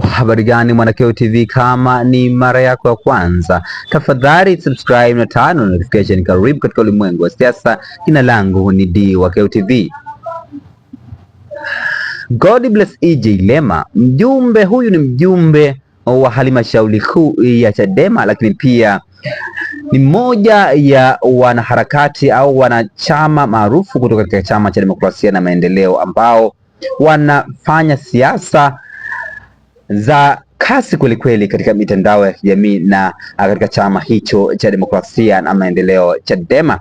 Habari gani Mwanakeo TV, kama ni mara yako ya kwanza tafadhali subscribe na turn on notification. Karibu katika ulimwengu wa siasa. Jina langu ni D wa Keo TV. God bless EJ Lema. Mjumbe huyu ni mjumbe wa halmashauri kuu ya Chadema, lakini pia ni mmoja ya wanaharakati au wanachama maarufu kutoka katika chama cha demokrasia na maendeleo ambao wanafanya siasa za kasi kwelikweli katika mitandao ya kijamii na katika chama hicho cha demokrasia na maendeleo Chadema.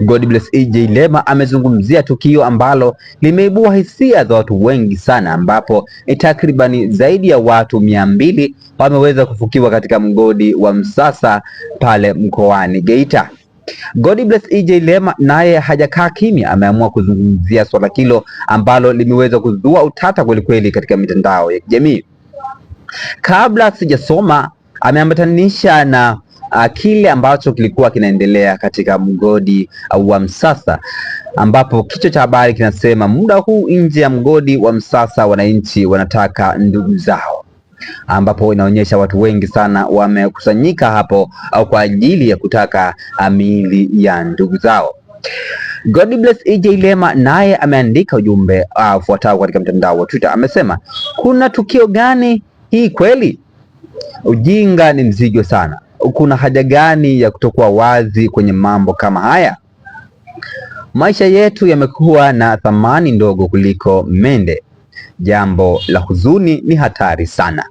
God bless EJ Lema amezungumzia tukio ambalo limeibua hisia za watu wengi sana, ambapo takribani zaidi ya watu 200 wameweza kufukiwa katika mgodi wa Msasa pale mkoani Geita. God bless EJ Lema naye hajakaa kimya, ameamua kuzungumzia swala hilo ambalo limeweza kuzua utata kwelikweli katika mitandao ya kijamii. Kabla sijasoma, ameambatanisha na kile ambacho kilikuwa kinaendelea katika mgodi wa Msasa, ambapo kichwa cha habari kinasema muda huu nje ya mgodi wa Msasa wananchi wanataka ndugu zao, ambapo inaonyesha watu wengi sana wamekusanyika hapo au kwa ajili ya kutaka miili ya ndugu zao. God bless EJ Lema naye ameandika ujumbe ufuatao katika mtandao wa Twitter. Amesema, kuna tukio gani hii kweli? Ujinga ni mzigo sana. Kuna haja gani ya kutokuwa wazi kwenye mambo kama haya? Maisha yetu yamekuwa na thamani ndogo kuliko mende. Jambo la huzuni ni hatari sana.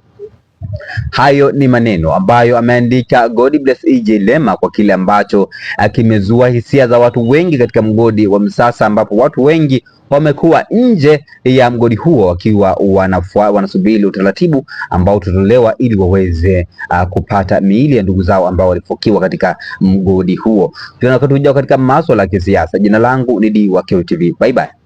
Hayo ni maneno ambayo ameandika God bless EJ Lema kwa kile ambacho kimezua hisia za watu wengi katika mgodi wa Msasa, ambapo watu wengi wamekuwa nje ya mgodi huo wakiwa wanasubiri utaratibu ambao utatolewa ili waweze kupata miili ya ndugu zao ambao walifukiwa katika mgodi huo. Tunakatuja katika masuala ya kisiasa. Jina langu ni D wa Keo TV. Bye bye.